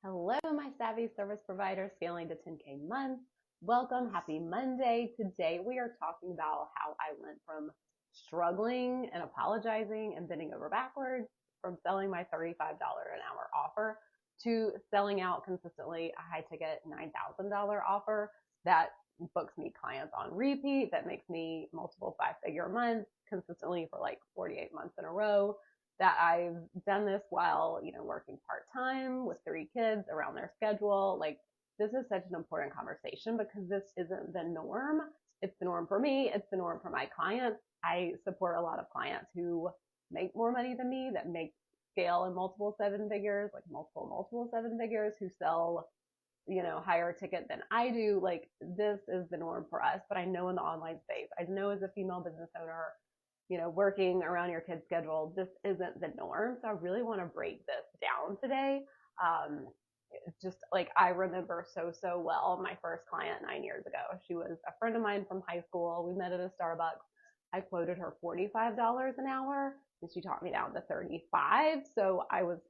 Hello, my savvy service provider scaling to 10K months. Welcome. Happy Monday. Today we are talking about how I went from struggling and apologizing and bending over backwards from selling my $35 an hour offer to selling out consistently a high ticket $9,000 offer that books me clients on repeat, that makes me multiple 5-figure months consistently for like 48 months in a row, that I've done this while, working part-time with 3 kids around their schedule. Like, this is such an important conversation because this isn't the norm. It's the norm for me. It's the norm for my clients. I support a lot of clients who make more money than me, that make scale in multiple 7 figures, like multiple 7 figures, who sell, higher ticket than I do. Like, this is the norm for us. But I know in the online space, I know as a female business owner, working around your kid's schedule, this isn't the norm. So I really want to break this down today. Um, just like I remember so well my first client 9 years ago. She was a friend of mine from high school. We met at a Starbucks. I quoted her $45 an hour and she taught me down to 35. So I was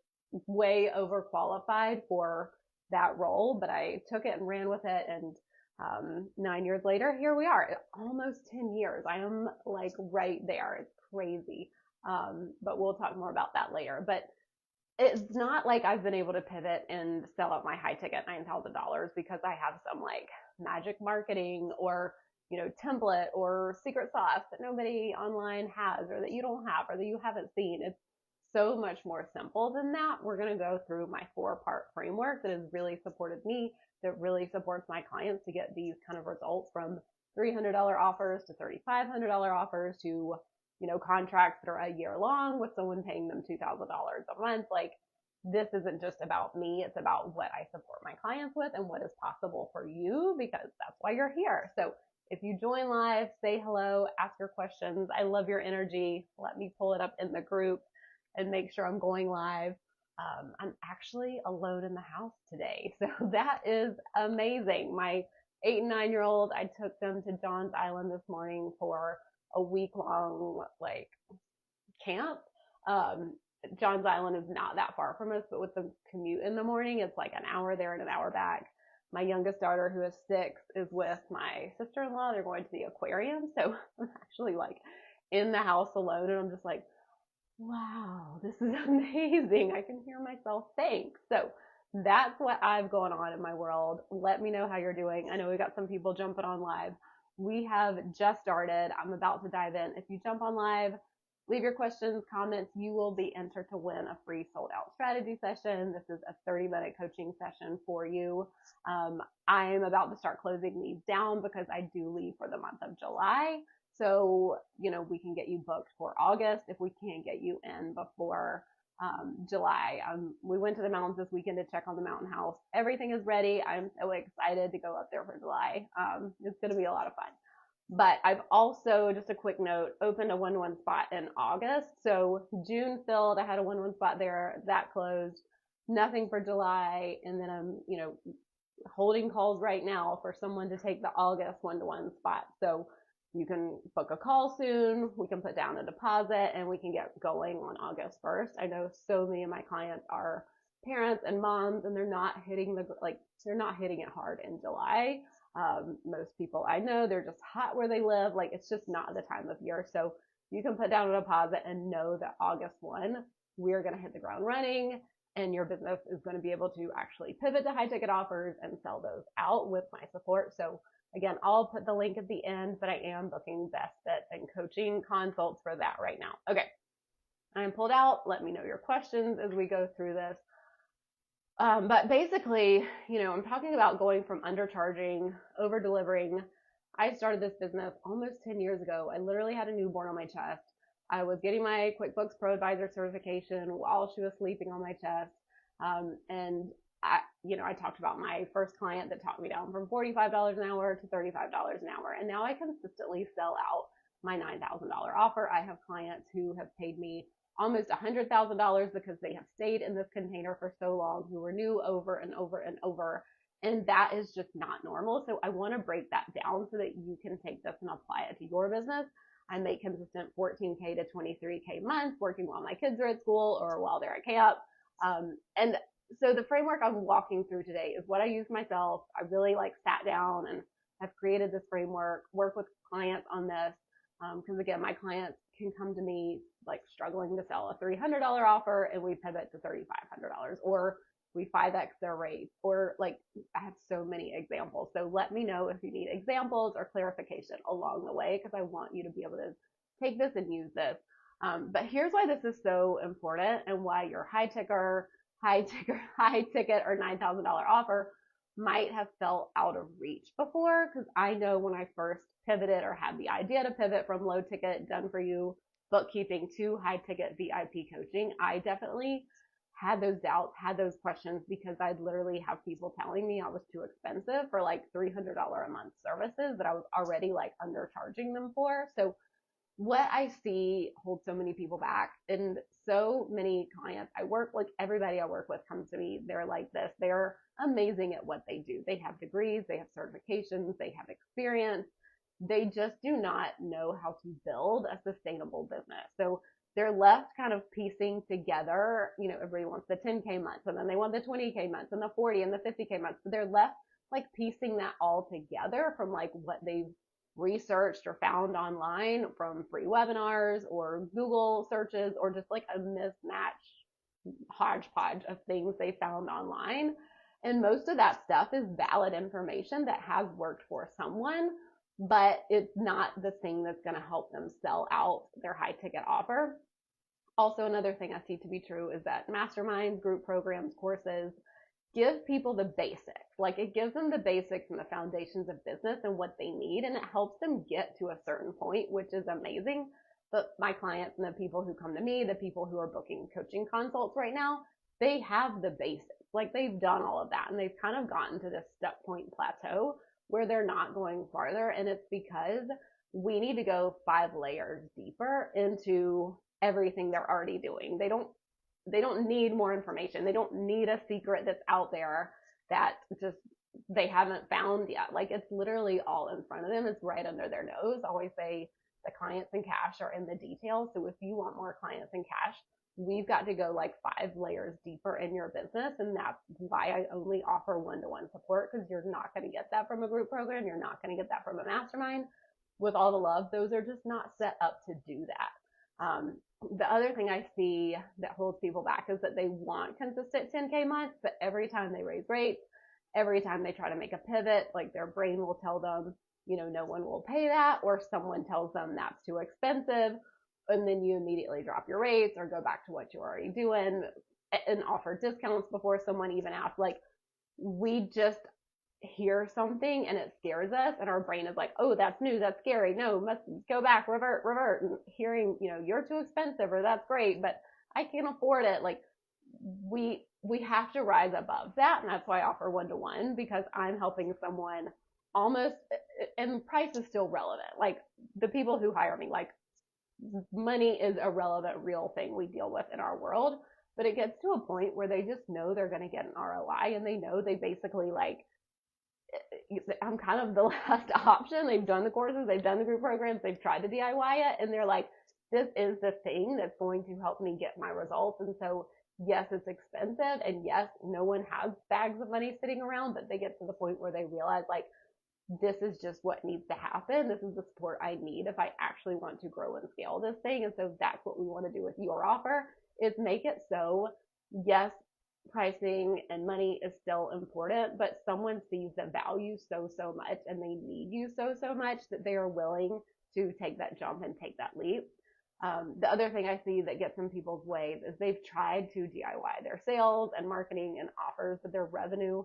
way overqualified for that role, but I took it and ran with it. And 9 years later, here we are, almost 10 years. I am like right there. It's crazy. But we'll talk more about that later. But it's not like I've been able to pivot and sell out my high ticket $9,000 because I have some like magic marketing or, template or secret sauce that nobody online has or that you don't have or that you haven't seen. It's so much more simple than that. We're going to go through my 4-part framework that has really supported me, that really supports my clients to get these kind of results from $300 offers to $3,500 offers to, contracts that are a year long with someone paying them $2,000 a month. Like, this isn't just about me. It's about what I support my clients with and what is possible for you, because that's why you're here. So if you join live, say hello, ask your questions. I love your energy. Let me pull it up in the group and make sure I'm going live. I'm actually alone in the house today, so that is amazing. My 8 and 9-year-old, I took them to John's Island this morning for a week-long like camp. Um, John's Island is not that far from us, but with the commute in the morning, it's like an hour there and an hour back. My youngest daughter, who is 6, is with my sister-in-law. They're going to the aquarium, so I'm actually like in the house alone, and I'm just like, wow, this is amazing. I can hear myself think. So that's what I've going on in my world. Let me know how you're doing. I know we got some people jumping on live. We have just started. I'm about to dive in. If you jump on live, leave your questions, comments. You will be entered to win a free sold out strategy session. This is a 30-minute coaching session for you. I'm about to start closing these down because I do leave for the month of July. So, we can get you booked for August if we can't get you in before July. We went to the mountains this weekend to check on the mountain house. Everything is ready. I'm so excited to go up there for July. It's going to be a lot of fun. But I've also, just a quick note, opened a 1-1 spot in August. So June filled. I had a 1-1 spot there. That closed. Nothing for July. And then I'm, holding calls right now for someone to take the August 1-to-1 spot. So you can book a call soon. We can put down a deposit and we can get going on August 1st. I know so many of my clients are parents and moms, and they're not hitting it hard in July. Most people I know, they're just hot where they live. Like, it's just not the time of year. So you can put down a deposit and know that August 1, we're going to hit the ground running, and your business is going to be able to actually pivot to high ticket offers and sell those out with my support. So again, I'll put the link at the end, but I am booking best fits and coaching consults for that right now. Okay, I'm pulled out. Let me know your questions as we go through this. But basically, I'm talking about going from undercharging, over delivering. I started this business almost 10 years ago. I literally had a newborn on my chest. I was getting my QuickBooks Pro Advisor certification while she was sleeping on my chest. And I talked about my first client that taught me down from $45 an hour to $35 an hour. And now I consistently sell out my $9,000 offer. I have clients who have paid me almost $100,000 because they have stayed in this container for so long, who renew over and over and over. And that is just not normal. So I want to break that down so that you can take this and apply it to your business. I make consistent 14K to 23K months working while my kids are at school or while they're at camp. And So the framework I'm walking through today is what I use myself. I really like sat down and have created this framework, work with clients on this. Because again, my clients can come to me like struggling to sell a $300 offer and we pivot to $3,500, or we 5x their rates, or like I have so many examples. So let me know if you need examples or clarification along the way, because I want you to be able to take this and use this. But here's why this is so important and why your high ticket or $9,000 offer might have felt out of reach before. Because I know when I first pivoted or had the idea to pivot from low ticket done for you bookkeeping to high ticket VIP coaching, I definitely had those doubts, had those questions, because I'd literally have people telling me I was too expensive for like $300 a month services that I was already like undercharging them for. So what I see holds so many people back, and so many clients I work, like everybody I work with comes to me, they're like this, they're amazing at what they do. They have degrees, they have certifications, they have experience. They just do not know how to build a sustainable business. So they're left kind of piecing together, everybody wants the 10K months and then they want the 20K months and the 40 and the 50K months. So they're left like piecing that all together from like what they've researched or found online from free webinars or Google searches, or just like a mismatch hodgepodge of things they found online. And most of that stuff is valid information that has worked for someone, but it's not the thing that's going to help them sell out their high ticket offer. Also, another thing I see to be true is that masterminds, group programs, courses give people the basics. Like it gives them the basics and the foundations of business and what they need, and it helps them get to a certain point, which is amazing. But my clients and the people who come to me, the people who are booking coaching consults right now, they have the basics. Like they've done all of that and they've kind of gotten to this step point plateau where they're not going farther. And it's because we need to go 5 layers deeper into everything they're already doing. They don't need more information. They don't need a secret that's out there that just they haven't found yet. Like it's literally all in front of them. It's right under their nose. I always say the clients in cash are in the details. So if you want more clients in cash, we've got to go like 5 layers deeper in your business. And that's why I only offer one-to-one support, because you're not going to get that from a group program. You're not going to get that from a mastermind. With all the love, those are just not set up to do that. The other thing I see that holds people back is that they want consistent 10K months, but every time they raise rates, every time they try to make a pivot, like their brain will tell them, no one will pay that, or someone tells them that's too expensive. And then you immediately drop your rates or go back to what you're already doing and offer discounts before someone even asks. Like we just hear something and it scares us, and our brain is like, oh, that's new, that's scary, no, must go back, revert. And hearing, you're too expensive, or that's great, but I can't afford it. Like we have to rise above that. And that's why I offer one-to-one, because I'm helping someone almost, and price is still relevant. Like the people who hire me, like money is a relevant, real thing we deal with in our world, but it gets to a point where they just know they're going to get an ROI, and they know they basically like, I'm kind of the last option. They've done the courses, they've done the group programs, they've tried to DIY it, and they're like, this is the thing that's going to help me get my results. And so, yes, it's expensive, and yes, no one has bags of money sitting around, but they get to the point where they realize, like, this is just what needs to happen. This is the support I need if I actually want to grow and scale this thing. And so that's what we want to do with your offer, is make it so, yes, pricing and money is still important, but someone sees the value so much, and they need you so much, that they are willing to take that jump and take that leap. The other thing I see that gets in people's way is they've tried to DIY their sales and marketing and offers, but their revenue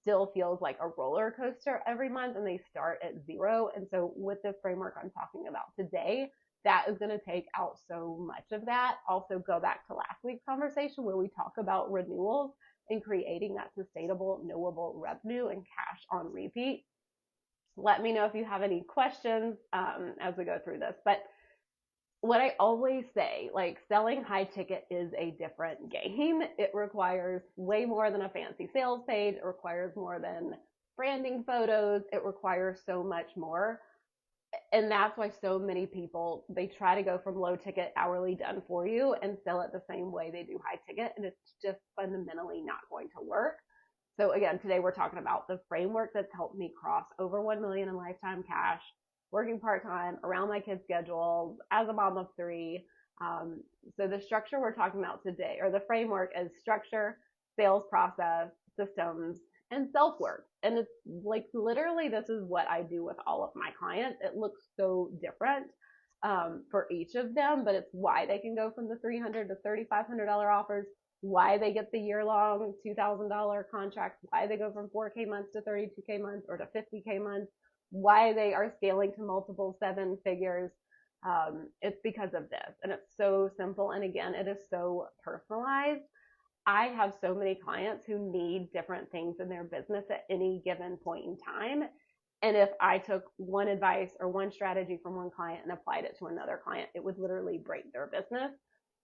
still feels like a roller coaster every month, and they start at zero. And so with the framework I'm talking about today, that is going to take out so much of that. Also, go back to last week's conversation where we talk about renewals and creating that sustainable, knowable revenue and cash on repeat. Let me know if you have any questions as we go through this. But what I always say, like, selling high ticket is a different game. It requires way more than a fancy sales page. It requires more than branding photos. It requires so much more. And that's why so many people, they try to go from low ticket hourly done for you and sell it the same way they do high ticket. And it's just fundamentally not going to work. So again, today we're talking about the framework that's helped me cross over 1 million in lifetime cash, working part-time around my kids' schedules as a mom of three. So the structure we're talking about today, or the framework, is structure, sales process, systems, and self-work. And it's like literally this is what I do with all of my clients. It looks so different for each of them, but it's why they can go from the $300 to $3,500 offers, why they get the year-long $2,000 contracts, why they go from 4K months to 32K months or to 50K months, why they are scaling to multiple seven figures. It's because of this. And it's so simple. And again, it is so personalized. I have so many clients who need different things in their business at any given point in time. And if I took one advice or one strategy from one client and applied it to another client, it would literally break their business.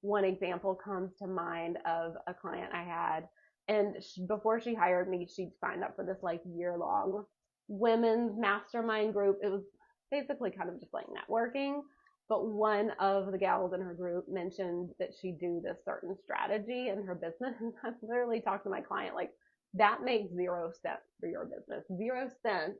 One example comes to mind of a client I had, and before she hired me, she'd signed up for this like year-long women's mastermind group. It was basically kind of just like networking. But one of the gals in her group mentioned that she do this certain strategy in her business. And I literally talked to my client like, that makes 0 cents for your business. 0 cents.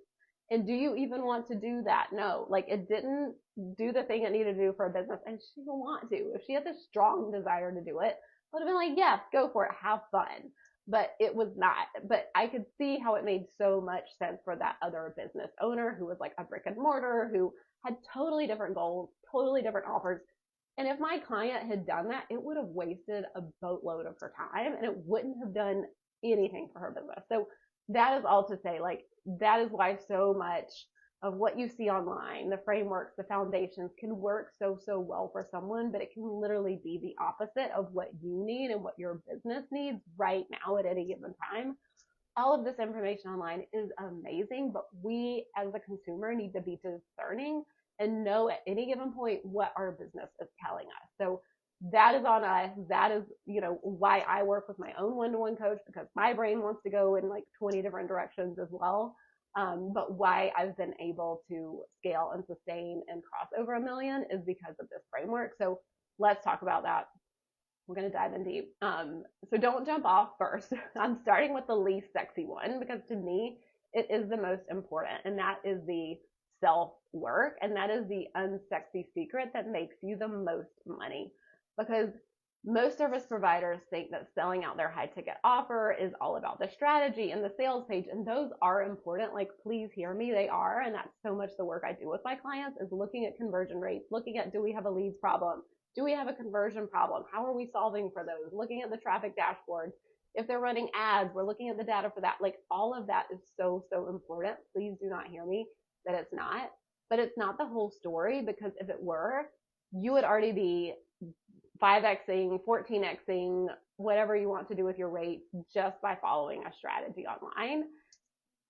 And do you even want to do that? No, like it didn't do the thing it needed to do for a business. And she didn't want to. If she had this strong desire to do it, I would have been like, yes, go for it. Have fun. But it was not. But I could see how it made so much sense for that other business owner who was like a brick and mortar, who had totally different goals, totally different offers. And if my client had done that, it would have wasted a boatload of her time and it wouldn't have done anything for her business. So that is all to say, like, that is why so much of what you see online, the frameworks, the foundations, can work so well for someone, but it can literally be the opposite of what you need and what your business needs right now at any given time. All of this information online is amazing, but we as a consumer need to be discerning and know at any given point what our business is telling us. So that is on us. That is, why I work with my own one-to-one coach, because my brain wants to go in like 20 different directions as well. But why I've been able to scale and sustain and cross over 1 million is because of this framework. So let's talk about that. We're going to dive in deep. So don't jump off first. I'm starting with the least sexy one because to me, it is the most important, and that is the self-work, and that is the unsexy secret that makes you the most money. Because most service providers think that selling out their high ticket offer is all about the strategy and the sales page, and those are important. Like, please hear me, they are, and that's so much the work I do with my clients is looking at conversion rates, looking at, do we have a leads problem? Do we have a conversion problem? How are we solving for those? Looking at the traffic dashboard. If they're running ads, we're looking at the data for that. Like, all of that is so important. Please do not hear me that it's not. But it's not the whole story, because if it were, you would already be 5xing, 14xing, whatever you want to do with your rates just by following a strategy online.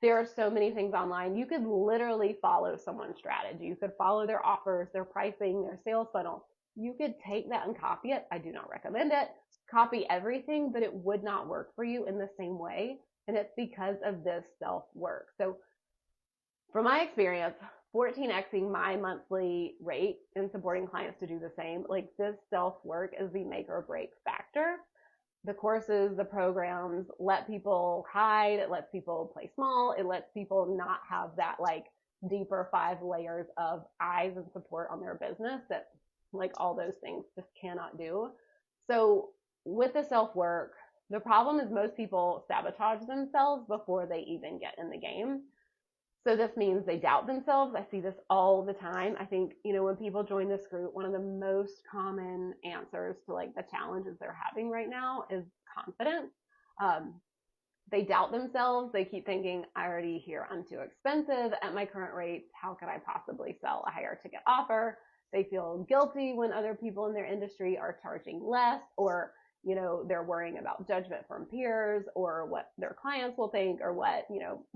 There are so many things online. You could literally follow someone's strategy. You could follow their offers, their pricing, their sales funnel. You could take that and copy it. I do not recommend it. Copy everything, but it would not work for you in the same way. And it's because of this self-work. So from my experience, 14xing my monthly rate and supporting clients to do the same, like, this self-work is the make or break factor. The courses, the programs let people hide. It lets people play small. It lets people not have that like deeper 5 layers of eyes and support on their business that like all those things just cannot do. So with the self-work, the problem is most people sabotage themselves before they even get in the game. So this means they doubt themselves. I see this all the time. I think, when people join this group, one of the most common answers to like the challenges they're having right now is confidence. They doubt themselves. They keep thinking, I already hear I'm too expensive at my current rates. How could I possibly sell a higher ticket offer? They feel guilty when other people in their industry are charging less, or they're worrying about judgment from peers or what their clients will think, or what,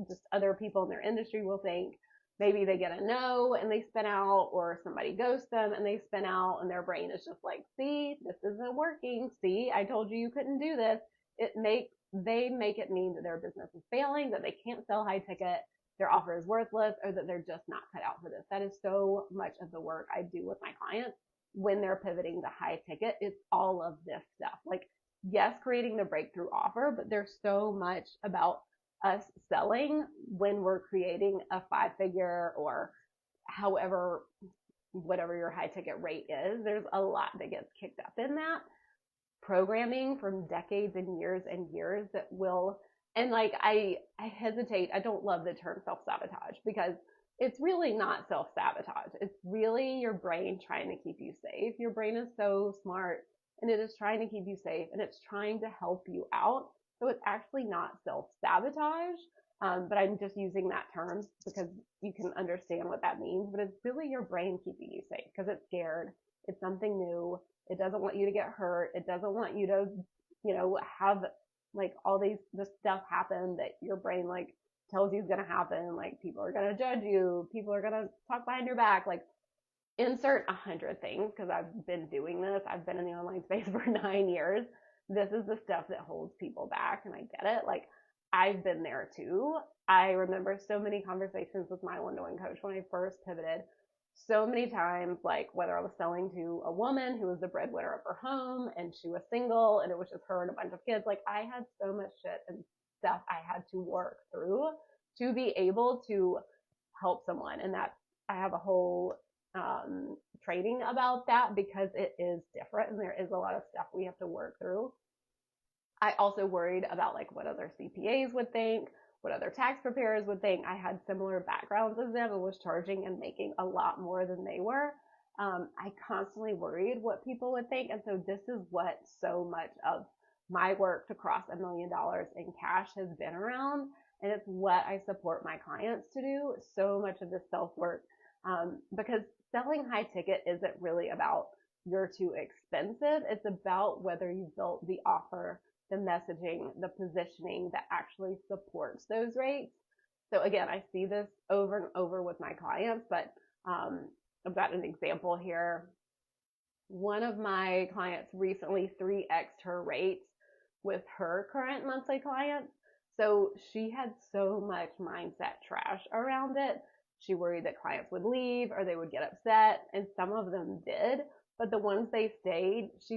just other people in their industry will think. Maybe they get a no and they spin out, or somebody ghosts them and they spin out, and their brain is just like, see, this isn't working. See, I told you couldn't do this. They make it mean that their business is failing, that they can't sell high ticket. their offer is worthless or that they're just not cut out for this. That is so much of the work I do with my clients when they're pivoting to high ticket. It's all of this stuff. Like, yes, creating the breakthrough offer, but there's so much about us selling when we're creating a 5-figure or however, whatever your high ticket rate is. There's a lot that gets kicked up in that programming from decades and years that will, and like I hesitate, I don't love the term self-sabotage because it's really not self-sabotage. It's really your brain trying to keep you safe. Your brain is so smart and it is trying to keep you safe and it's trying to help you out. So it's actually not self-sabotage. But I'm just using that term because you can understand what that means. But it's really your brain keeping you safe because it's scared. It's something new. It doesn't want you to get hurt. It doesn't want you to, have like all this stuff happen that your brain like tells you is going to happen. Like people are going to judge you. People are going to talk behind your back. Like insert 100 things because I've been doing this. I've been in the online space for 9 years. This is the stuff that holds people back and I get it. Like I've been there too. I remember so many conversations with my one-to-one coach when I first pivoted. So many times, like whether I was selling to a woman who was the breadwinner of her home and she was single and it was just her and a bunch of kids, like I had so much shit and stuff I had to work through to be able to help someone. And that I have a whole training about that because it is different and there is a lot of stuff we have to work through. I also worried about like what other CPAs would think, what other tax preparers would think. I had similar backgrounds as them and was charging and making a lot more than they were. I constantly worried what people would think. And so this is what so much of my work to cross $1 million in cash has been around. And it's what I support my clients to do. So much of this self-work, because selling high ticket isn't really about you're too expensive. It's about whether you built the offer, the messaging, the positioning that actually supports those rates. So again, I see this over and over with my clients, but I've got an example here. One of my clients recently 3x'd her rates with her current monthly clients. So she had so much mindset trash around it. She worried that clients would leave or they would get upset, and some of them did. But the ones they stayed, she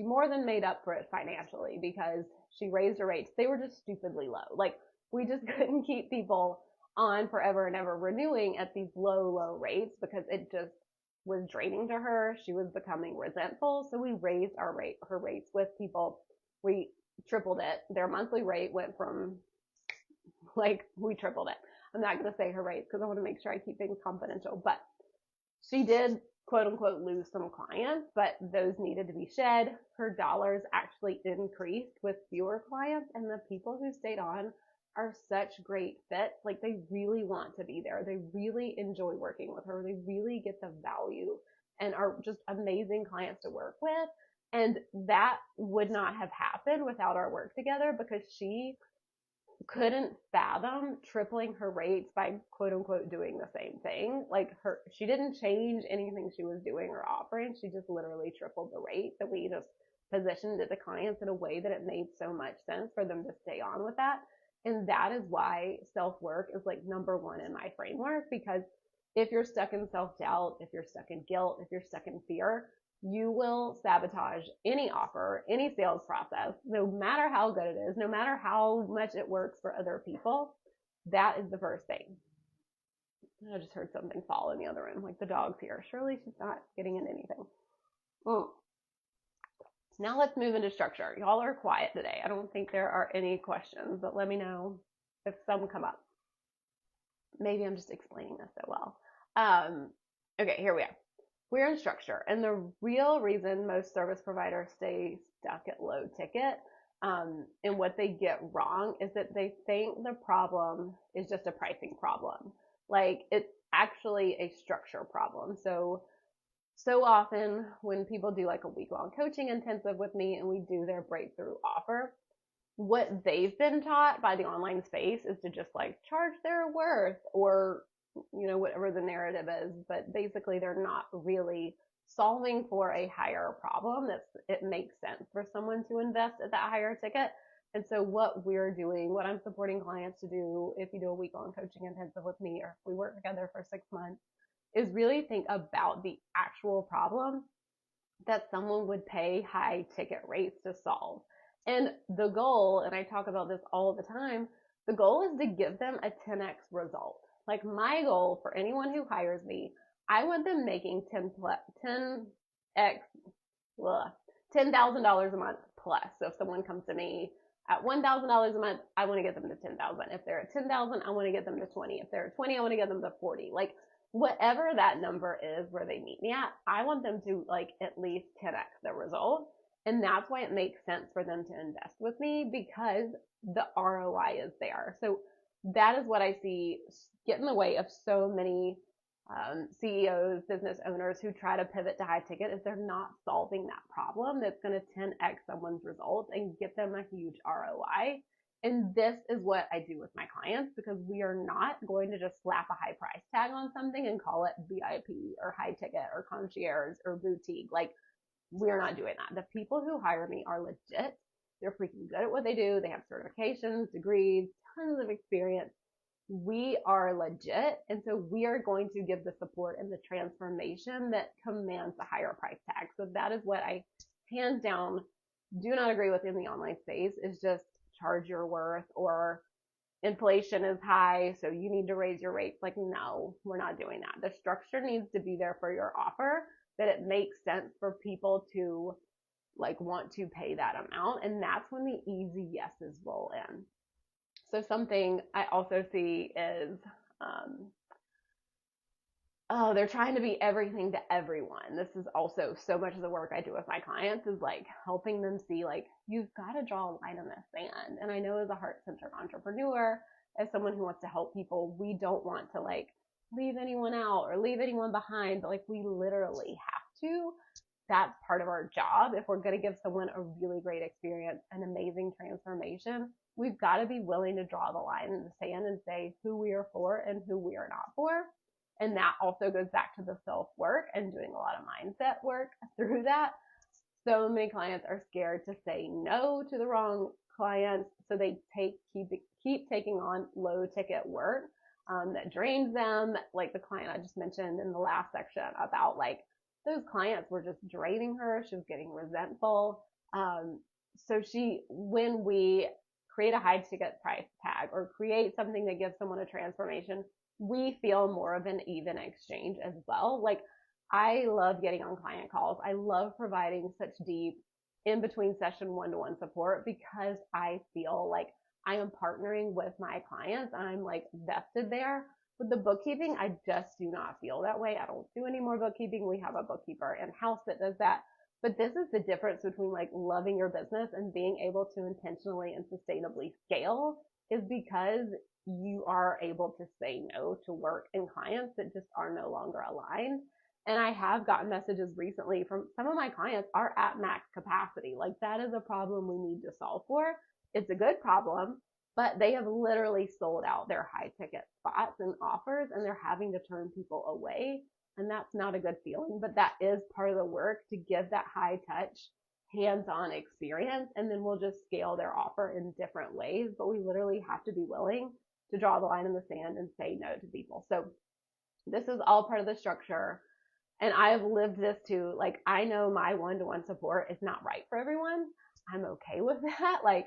more than made up for it financially because she raised her rates. They were just stupidly low. Like we just couldn't keep people on forever and ever renewing at these low rates because it just was draining to her. She was becoming resentful. So we raised her rates with people. We tripled it. Their monthly rate went from we tripled it. I'm not going to say her rates because I want to make sure I keep things confidential, but she did quote unquote lose some clients, but those needed to be shed. Her dollars actually increased with fewer clients, and the people who stayed on are such great fits. Like they really want to be there. They really enjoy working with her. They really get the value and are just amazing clients to work with. And that would not have happened without our work together because she couldn't fathom tripling her rates by quote unquote doing the same thing. She didn't change anything she was doing or offering. She just literally tripled the rate that we just positioned it to clients in a way that it made so much sense for them to stay on with that. And that is why self-work is like number one in my framework, because if you're stuck in self-doubt, if you're stuck in guilt, if you're stuck in fear, you will sabotage any offer, any sales process, no matter how good it is, no matter how much it works for other people. That is the first thing. I just heard something fall in the other room, like the dog's here. Surely she's not getting in anything. Now let's move into structure. Y'all are quiet today. I don't think there are any questions, but let me know if some come up. Maybe I'm just explaining this so well. Okay, here we are. We're in structure, and the real reason most service providers stay stuck at low ticket and what they get wrong is that they think the problem is just a pricing problem. Like it's actually a structure problem. So often when people do like a week-long coaching intensive with me and we do their breakthrough offer, what they've been taught by the online space is to just like charge their worth or whatever the narrative is, but basically they're not really solving for a higher problem. It makes sense for someone to invest at that higher ticket. And so what we're doing, what I'm supporting clients to do, if you do a week-long coaching intensive with me, or if we work together for 6 months, is really think about the actual problem that someone would pay high ticket rates to solve. And the goal, and I talk about this all the time, the goal is to give them a 10x result. Like my goal for anyone who hires me, I want them making 10x, $10,000 a month plus. So if someone comes to me at $1,000 a month, I want to get them to 10,000. If they're at 10,000, I want to get them to 20. If they're at 20, I want to get them to 40. Like whatever that number is where they meet me at, I want them to like at least 10x the result. And that's why it makes sense for them to invest with me, because the ROI is there. So that is what I see get in the way of so many CEOs, business owners who try to pivot to high ticket, is they're not solving that problem that's going to 10x someone's results and get them a huge ROI. And this is what I do with my clients, because we are not going to just slap a high price tag on something and call it VIP or high ticket or concierge or boutique. Like we're not doing that. The people who hire me are legit. They're freaking good at what they do. They have certifications, degrees, tons of experience. We are legit. And so we are going to give the support and the transformation that commands the higher price tag. So that is what I hands down do not agree with in the online space, is just charge your worth, or inflation is high, so you need to raise your rates. Like, no, we're not doing that. The structure needs to be there for your offer, that it makes sense for people to like want to pay that amount. And that's when the easy yeses roll in. So something I also see is, they're trying to be everything to everyone. This is also so much of the work I do with my clients, is like helping them see like, you've got to draw a line in the sand. And I know as a heart-centered entrepreneur, as someone who wants to help people, we don't want to like leave anyone out or leave anyone behind, but like we literally have to. That's part of our job. If we're going to give someone a really great experience, an amazing transformation, we've got to be willing to draw the line in the sand and say who we are for and who we are not for. And that also goes back to the self-work and doing a lot of mindset work through that. So many clients are scared to say no to the wrong clients, so they keep taking on low ticket work that drains them. Like the client I just mentioned in the last section about like those clients were just draining her. She was getting resentful. So when we create a high ticket price tag or create something that gives someone a transformation, we feel more of an even exchange as well. Like I love getting on client calls. I love providing such deep in between session one-to-one support, because I feel like I am partnering with my clients. I'm like vested there. With the bookkeeping, I just do not feel that way. I don't do any more bookkeeping. We have a bookkeeper in-house that does that. But this is the difference between like loving your business and being able to intentionally and sustainably scale, is because you are able to say no to work and clients that just are no longer aligned. And I have gotten messages recently from some of my clients are at max capacity. Like that is a problem we need to solve for. It's a good problem, but they have literally sold out their high ticket spots and offers, and they're having to turn people away. And that's not a good feeling, but that is part of the work, to give that high touch, hands-on experience. And then we'll just scale their offer in different ways. But we literally have to be willing to draw the line in the sand and say no to people. So this is all part of the structure. And I've lived this too. Like I know my one-to-one support is not right for everyone. I'm okay with that. Like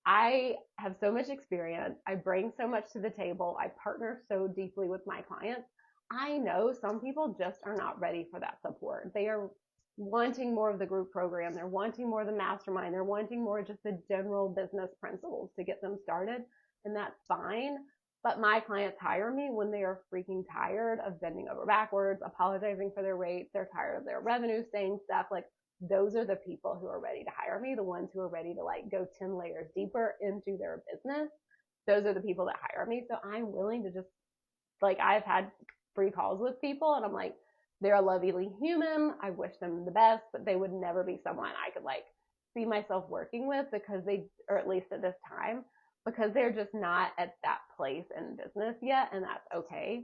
I have so much experience. I bring so much to the table. I partner so deeply with my clients. I know some people just are not ready for that support. They are wanting more of the group program. They're wanting more of the mastermind. They're wanting more just the general business principles to get them started. And that's fine. But my clients hire me when they are freaking tired of bending over backwards, apologizing for their rates. They're tired of their revenue staying stuck. Like those are the people who are ready to hire me, the ones who are ready to like go 10 layers deeper into their business. Those are the people that hire me. So I'm willing to just, like, I've had free calls with people and I'm like, they're a lovely human. I wish them the best, but they would never be someone I could like see myself working with, because or at least at this time, because they're just not at that place in business yet. And that's okay.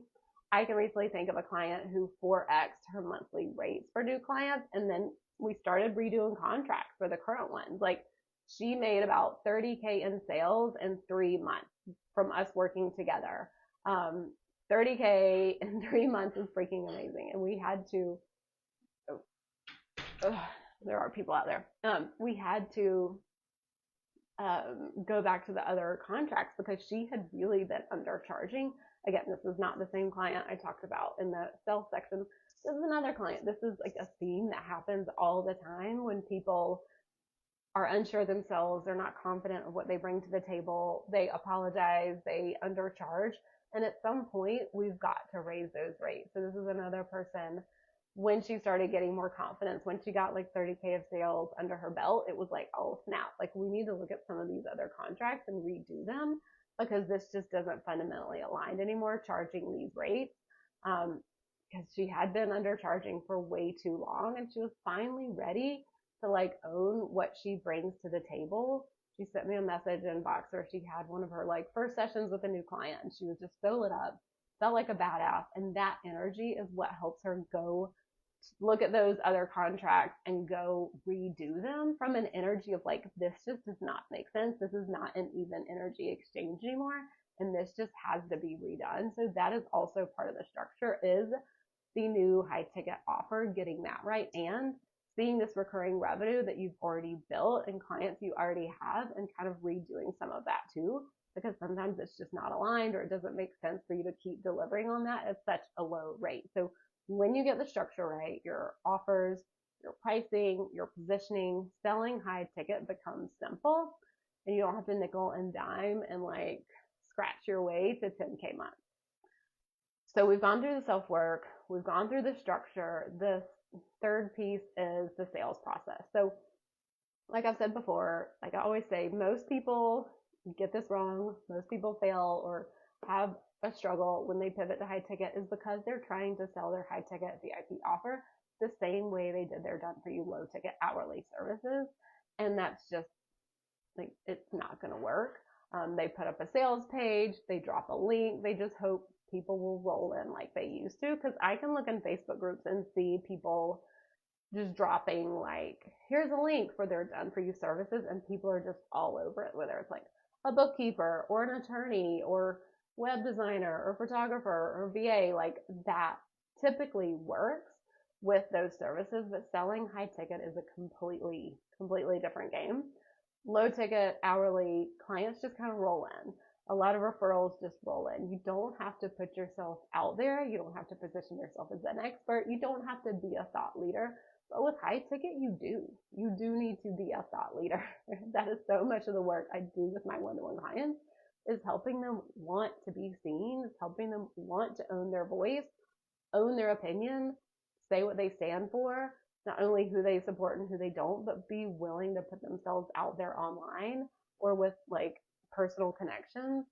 I can recently think of a client who 4x'd her monthly rates for new clients. And then we started redoing contracts for the current ones. Like She made about 30K in sales in 3 months from us working together. 30K in 3 months is freaking amazing. And we had to, there are people out there. We had to go back to the other contracts because she had really been undercharging. Again, this is not the same client I talked about in the sales section. This is another client. This is like a theme that happens all the time when people are unsure themselves, they're not confident of what they bring to the table, they apologize, they undercharge, and at some point we've got to raise those rates. So this is another person, when she started getting more confidence, when she got like 30K of sales under her belt, it was like, oh snap, like we need to look at some of these other contracts and redo them because this just doesn't fundamentally align anymore, charging these rates. Because she had been undercharging for way too long, and she was finally ready to like own what she brings to the table. She sent me a message in Boxer. She had one of her like first sessions with a new client, and she was just so lit up, felt like a badass. And that energy is what helps her go look at those other contracts and go redo them from an energy of like, this just does not make sense. This is not an even energy exchange anymore. And this just has to be redone. So that is also part of the structure, is the new high ticket offer, getting that right, and seeing this recurring revenue that you've already built and clients you already have, and kind of redoing some of that too, because sometimes it's just not aligned or it doesn't make sense for you to keep delivering on that at such a low rate. So when you get the structure right, your offers, your pricing, your positioning, selling high ticket becomes simple, and you don't have to nickel and dime and like scratch your way to 10K months. So we've gone through the self-work, we've gone through the structure. This third piece is the sales process. So like I've said before, like I always say, most people get this wrong. Most people fail or have a struggle when they pivot to high ticket is because they're trying to sell their high ticket VIP offer the same way they did their done for you low ticket hourly services. And that's just like, it's not going to work. They put up a sales page, they drop a link, they just hope people will roll in like they used to. Because I can look in Facebook groups and see people just dropping like, here's a link for their done for you services, and people are just all over it, whether it's like a bookkeeper or an attorney or web designer or photographer or VA. Like that typically works with those services, but selling high ticket is a completely different game. Low ticket hourly clients just kind of roll in. A lot of referrals just roll in. You don't have to put yourself out there. You don't have to position yourself as an expert. You don't have to be a thought leader. But with high ticket, you do. You do need to be a thought leader. That is so much of the work I do with my one-to-one clients, is helping them want to be seen, is helping them want to own their voice, own their opinion, say what they stand for, not only who they support and who they don't, but be willing to put themselves out there online or with like personal connections.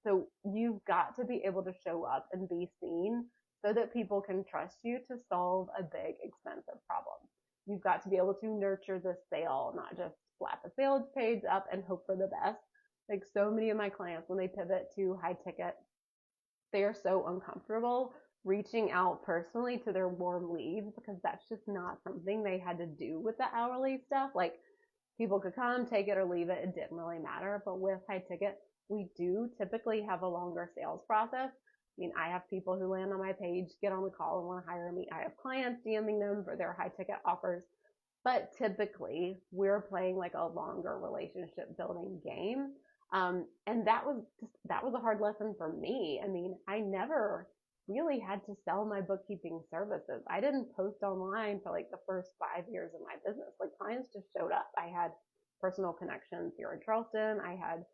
So you've got to be able to show up and be seen so that people can trust you to solve a big, expensive problem. You've got to be able to nurture the sale, not just slap a sales page up and hope for the best. Like so many of my clients, when they pivot to high ticket, they are so uncomfortable reaching out personally to their warm leads because that's just not something they had to do with the hourly stuff. Like people could come, take it or leave it. It didn't really matter. But with high ticket, we do typically have a longer sales process. I mean, I have people who land on my page, get on the call and want to hire me. I have clients DMing them for their high ticket offers. But typically we're playing like a longer relationship building game. And that was a hard lesson for me. I mean, I never really had to sell my bookkeeping services. I didn't post online for like the first 5 years of my business. Like clients just showed up. I had personal connections here in Charleston. I had,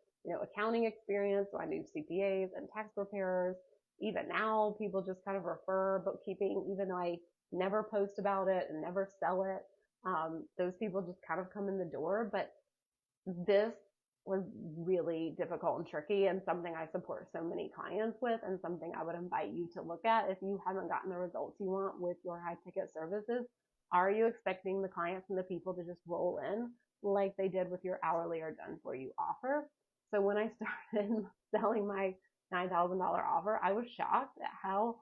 accounting experience. So I knew CPAs and tax preparers. Even now, people just kind of refer bookkeeping, even though I never post about it and never sell it. Those people just kind of come in the door. But this was really difficult and tricky, and something I support so many clients with, and something I would invite you to look at if you haven't gotten the results you want with your high ticket services. Are you expecting the clients and the people to just roll in like they did with your hourly or done for you offer? So when I started selling my $9,000 offer, I was shocked at how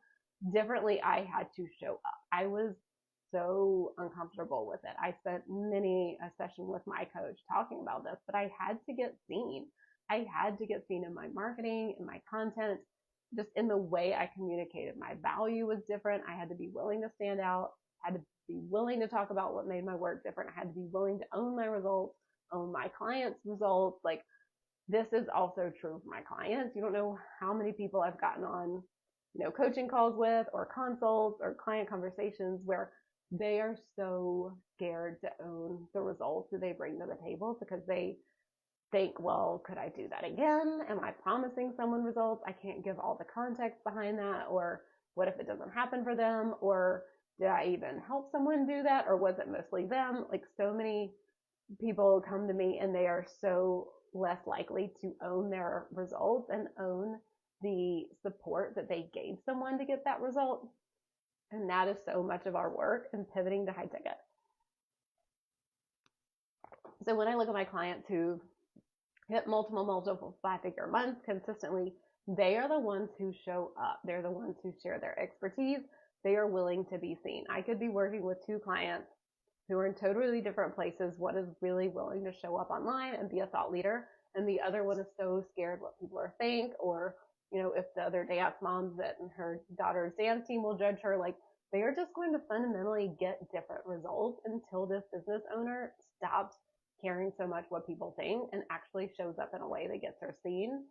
differently I had to show up. I was so uncomfortable with it. I spent many a session with my coach talking about this, but I had to get seen. I had to get seen in my marketing, in my content, just in the way I communicated. My value was different. I had to be willing to stand out. I had to be willing to talk about what made my work different. I had to be willing to own my results, own my clients' results. Like, this is also true for my clients. You don't know how many people I've gotten on, coaching calls with, or consults, or client conversations where they are so scared to own the results that they bring to the table, because they think, well, could I do that again? Am I promising someone results? I can't give all the context behind that. Or what if it doesn't happen for them? Or did I even help someone do that? Or was it mostly them? Like, so many people come to me and they are so less likely to own their results and own the support that they gave someone to get that result. And that is so much of our work in pivoting to high ticket. So when I look at my clients who hit multiple 5-figure months consistently, they are the ones who show up. They're the ones who share their expertise. They are willing to be seen. I could be working with 2 clients who are in totally different places. One is really willing to show up online and be a thought leader, and the other one is so scared what people are think, or, if the other dance moms that her daughter's dance team will judge her. Like, they are just going to fundamentally get different results until this business owner stops caring so much what people think and actually shows up in a way that gets her seen.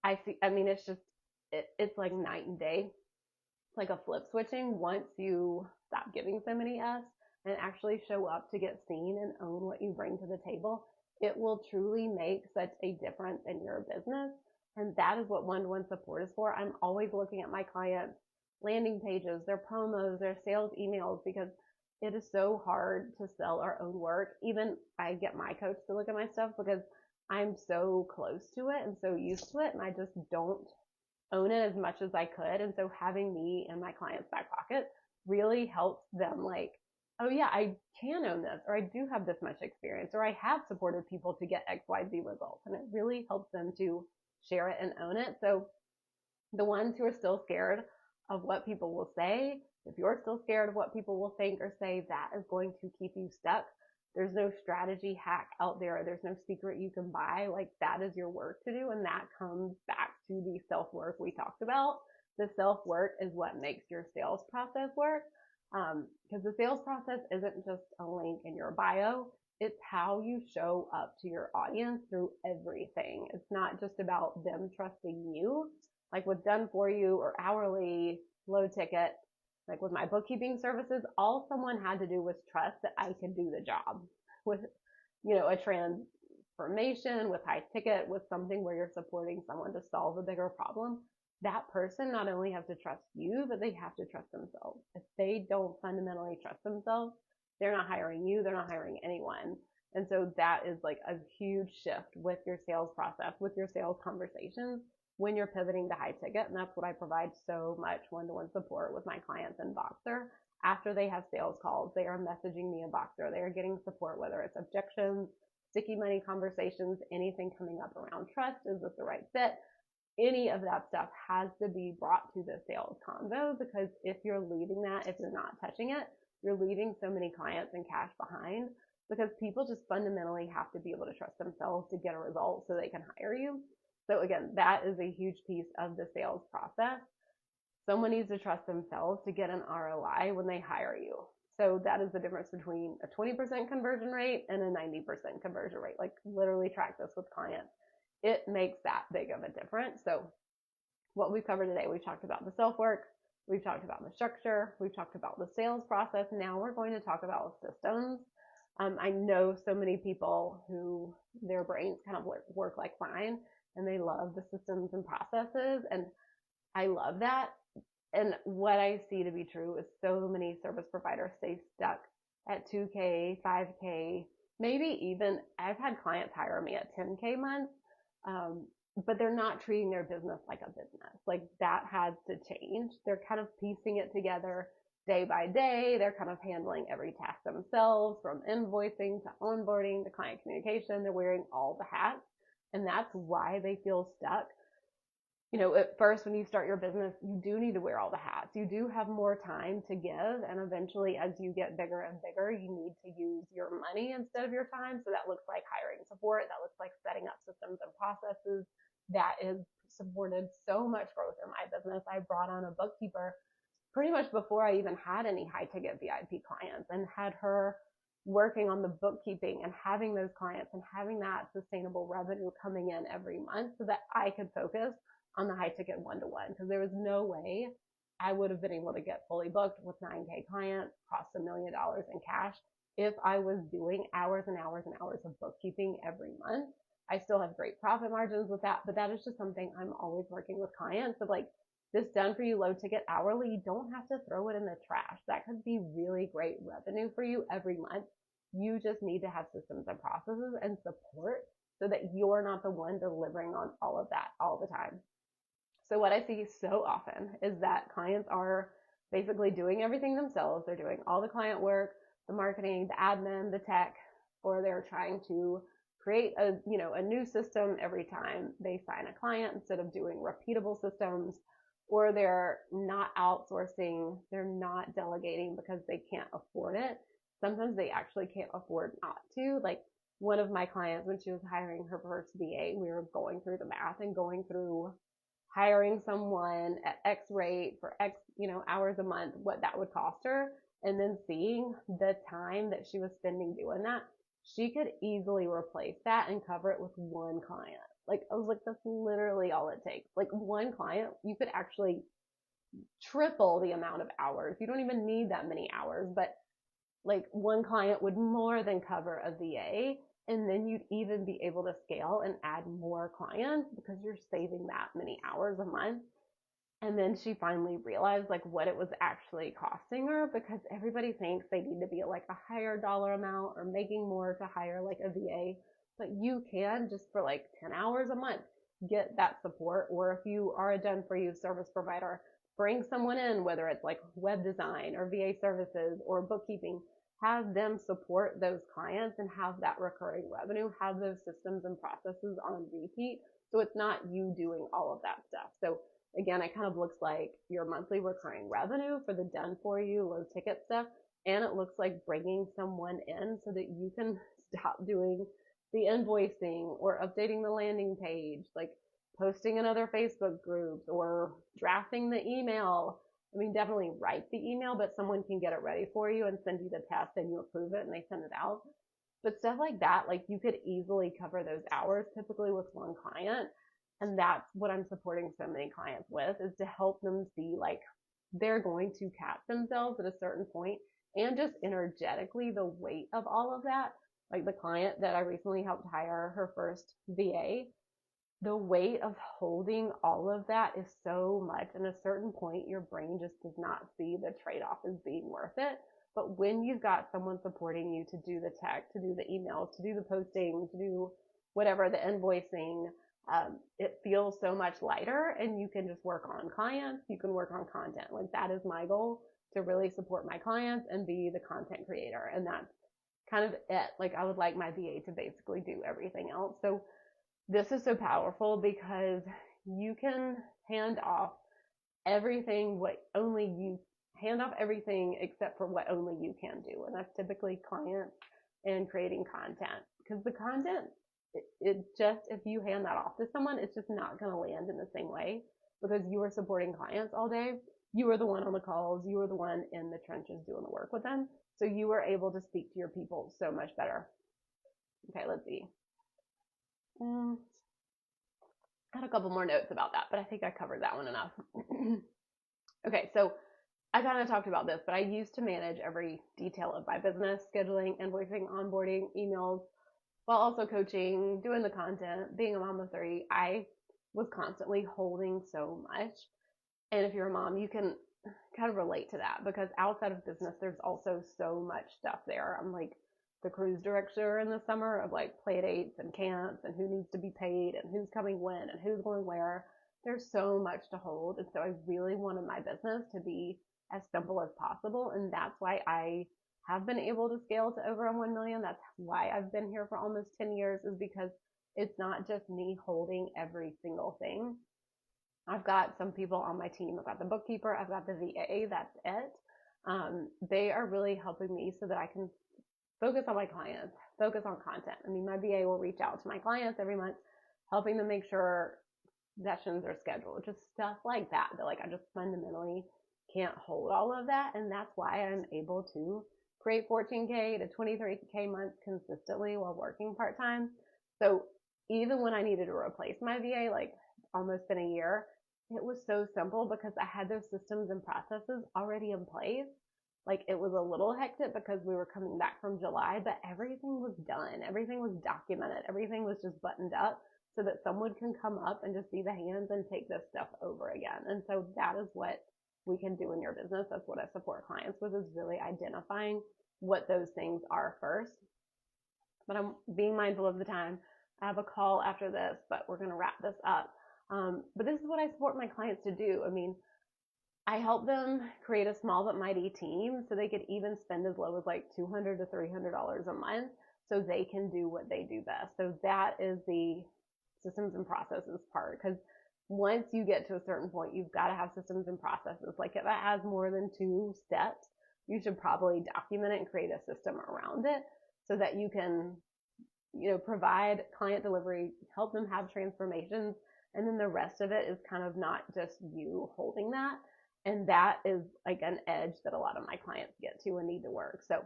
It's like night and day. It's like a flip switching. Once you stop giving so many F's and actually show up to get seen and own what you bring to the table, it will truly make such a difference in your business. And that is what one-to-one support is for. I'm always looking at my clients' landing pages, their promos, their sales emails, because it is so hard to sell our own work. Even I get my coach to look at my stuff because I'm so close to it and so used to it, and I just don't own it as much as I could. And so having me in my client's back pocket really helps them, like, oh yeah, I can own this, or I do have this much experience, or I have supported people to get XYZ results. And it really helps them to share it and own it. So the ones who are still scared of what people will say, if you're still scared of what people will think or say, that is going to keep you stuck. There's no strategy hack out there. There's no secret you can buy. Like, that is your work to do. And that comes back to the self-work we talked about. The self-work is what makes your sales process work. Because the sales process isn't just a link in your bio. It's how you show up to your audience through everything. It's not just about them trusting you. Like with Done For You or Hourly, Low Ticket, like with my bookkeeping services, all someone had to do was trust that I could do the job. With, a transformation, with high ticket, with something where you're supporting someone to solve a bigger problem, that person not only has to trust you, but they have to trust themselves. If they don't fundamentally trust themselves, they're not hiring you, they're not hiring anyone. And so that is like a huge shift with your sales process, with your sales conversations, when you're pivoting to high ticket. And that's what I provide so much one-to-one support with my clients in Voxer. After they have sales calls, they are messaging me in Voxer. They are getting support, whether it's objections, sticky money conversations, anything coming up around trust. Is this the right fit? Any of that stuff has to be brought to the sales convo, because if you're leaving that, if you're not touching it, you're leaving so many clients and cash behind, because people just fundamentally have to be able to trust themselves to get a result so they can hire you. So again, that is a huge piece of the sales process. Someone needs to trust themselves to get an ROI when they hire you. So that is the difference between a 20% conversion rate and a 90% conversion rate. Like, literally track this with clients. It makes that big of a difference. So what we've covered today, we've talked about the self-work, we've talked about the structure, we've talked about the sales process. Now we're going to talk about systems. I know so many people who their brains kind of work like mine, and they love the systems and processes, and I love that. And what I see to be true is so many service providers stay stuck at 2K, 5K, maybe even I've had clients hire me at 10K months, but they're not treating their business like a business. Like, that has to change. They're kind of piecing it together day by day. They're kind of handling every task themselves, from invoicing to onboarding to client communication. They're wearing all the hats, and that's why they feel stuck. At first when you start your business, you do need to wear all the hats. You do have more time to give. And eventually, as you get bigger and bigger, you need to use your money instead of your time. So that looks like hiring support. That looks like setting up systems and processes. That has supported so much growth in my business. I brought on a bookkeeper pretty much before I even had any high ticket VIP clients, and had her working on the bookkeeping and having those clients and having that sustainable revenue coming in every month so that I could focus on the high ticket one-to-one, because there was no way I would have been able to get fully booked with 9K clients, cost $1 million in cash, if I was doing hours and hours and hours of bookkeeping every month. I still have great profit margins with that, but that is just something I'm always working with clients of, like, this done for you low ticket hourly, you don't have to throw it in the trash. That could be really great revenue for you every month. You just need to have systems and processes and support so that you're not the one delivering on all of that all the time. So what I see so often is that clients are basically doing everything themselves. They're doing all the client work, the marketing, the admin, the tech, or they're trying to create a new system every time they sign a client instead of doing repeatable systems, or they're not outsourcing, they're not delegating because they can't afford it. Sometimes they actually can't afford not to. Like one of my clients, when she was hiring her first VA, we were going through the math and going through hiring someone at X rate for X, hours a month, what that would cost her, and then seeing the time that she was spending doing that, she could easily replace that and cover it with one client. Like, I was like, that's literally all it takes. Like one client, you could actually triple the amount of hours. You don't even need that many hours, but like one client would more than cover a VA. And then you'd even be able to scale and add more clients because you're saving that many hours a month. And then she finally realized like what it was actually costing her, because everybody thinks they need to be like a higher dollar amount or making more to hire like a VA. But you can, just for like 10 hours a month, get that support. Or if you are a done for you service provider, bring someone in, whether it's like web design or VA services or bookkeeping, have them support those clients and have that recurring revenue, have those systems and processes on repeat. So it's not you doing all of that stuff. So again, it kind of looks like your monthly recurring revenue for the done for you low ticket stuff. And it looks like bringing someone in so that you can stop doing the invoicing or updating the landing page, like posting in other Facebook groups or drafting the email. I mean, definitely write the email, but someone can get it ready for you and send you the test and you approve it and they send it out. But stuff like that, like you could easily cover those hours typically with one client. And that's what I'm supporting so many clients with, is to help them see like they're going to cap themselves at a certain point, and just energetically the weight of all of that. Like the client that I recently helped hire her first VA, the weight of holding all of that is so much. And at a certain point, your brain just does not see the trade-off as being worth it. But when you've got someone supporting you to do the tech, to do the emails, to do the posting, to do whatever, the invoicing, it feels so much lighter, and you can just work on clients. You can work on content. Like that is my goal, to really support my clients and be the content creator. And that's kind of it. Like I would like my VA to basically do everything else. So this is so powerful because you can hand off everything except for what only you can do. And that's typically clients and creating content, because the content, it just, if you hand that off to someone, it's just not going to land in the same way, because you are supporting clients all day. You are the one on the calls. You are the one in the trenches doing the work with them. So you are able to speak to your people so much better. Okay, let's see. I had a couple more notes about that, but I think I covered that one enough. Okay, so I kind of talked about this, but I used to manage every detail of my business: scheduling, invoicing, onboarding, emails, while also coaching, doing the content, being a mom of 3. I was constantly holding so much. And if you're a mom, you can kind of relate to that, because outside of business, there's also so much stuff there. I'm like the cruise director in the summer of like play dates and camps and who needs to be paid and who's coming when and who's going where. There's so much to hold. And so I really wanted my business to be as simple as possible. And that's why I have been able to scale to over 1 million. That's why I've been here for almost 10 years, is because it's not just me holding every single thing. I've got some people on my team. I've got the bookkeeper. I've got the VA. That's it. They are really helping me so that I can focus on my clients, focus on content. I mean, my VA will reach out to my clients every month, helping them make sure sessions are scheduled, just stuff like that. That like I just fundamentally can't hold all of that, and that's why I'm able to create 14K to 23K months consistently while working part time. So even when I needed to replace my VA, like almost been a year, it was so simple because I had those systems and processes already in place. Like it was a little hectic because we were coming back from July, but everything was done. Everything was documented. Everything was just buttoned up so that someone can come up and just be the hands and take this stuff over again. And so that is what we can do in your business. That's what I support clients with, is really identifying what those things are first. But I'm being mindful of the time. I have a call after this, but we're going to wrap this up. But this is what I support my clients to do. I mean, I help them create a small but mighty team so they could even spend as low as like $200 to $300 a month so they can do what they do best. So that is the systems and processes part, because once you get to a certain point, you've got to have systems and processes. Like if it has more than 2 steps, you should probably document it and create a system around it so that you can, provide client delivery, help them have transformations, and then the rest of it is kind of not just you holding that. And that is like an edge that a lot of my clients get to and need to work. So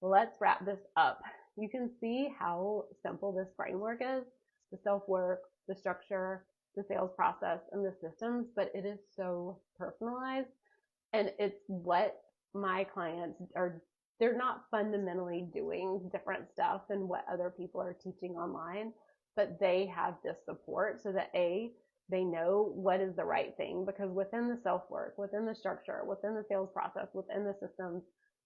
let's wrap this up. You can see how simple this framework is: the self-work, the structure, the sales process, and the systems, but it is so personalized, and it's what my clients are. They're not fundamentally doing different stuff than what other people are teaching online, but they have this support so that they know what is the right thing, because within the self-work, within the structure, within the sales process, within the systems,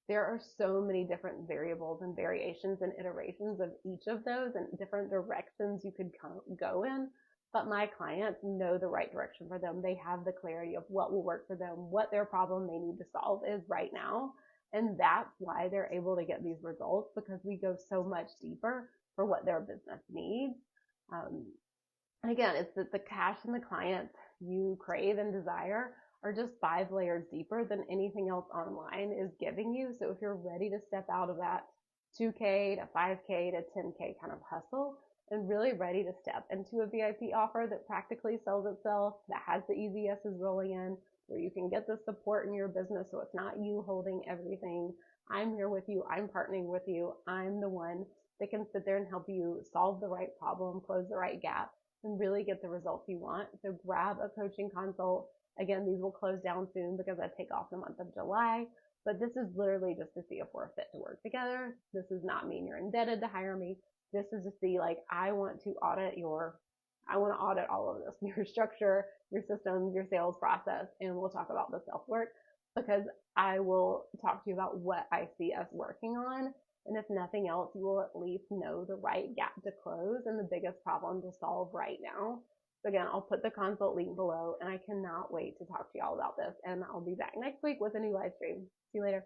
there are so many different variables and variations and iterations of each of those and different directions you could go in. But my clients know the right direction for them. They have the clarity of what will work for them, what their problem they need to solve is right now. And that's why they're able to get these results, because we go so much deeper for what their business needs. And again, it's that the cash and the clients you crave and desire are just 5 layers deeper than anything else online is giving you. So if you're ready to step out of that 2K to 5K to 10K kind of hustle and really ready to step into a VIP offer that practically sells itself, that has the easy yeses rolling in, where you can get the support in your business so it's not you holding everything. I'm here with you. I'm partnering with you. I'm the one that can sit there and help you solve the right problem, close the right gap, and really get the results you want. So grab a coaching consult. Again, these will close down soon because I take off the month of July, but this is literally just to see if we're fit to work together. This does not mean you're indebted to hire me. This is to see, like, I want to audit all of this, your structure, your systems, your sales process, and we'll talk about the self-work, because I will talk to you about what I see us working on. And if nothing else, you will at least know the right gap to close and the biggest problem to solve right now. So again, I'll put the consult link below, and I cannot wait to talk to you all about this. And I'll be back next week with a new live stream. See you later.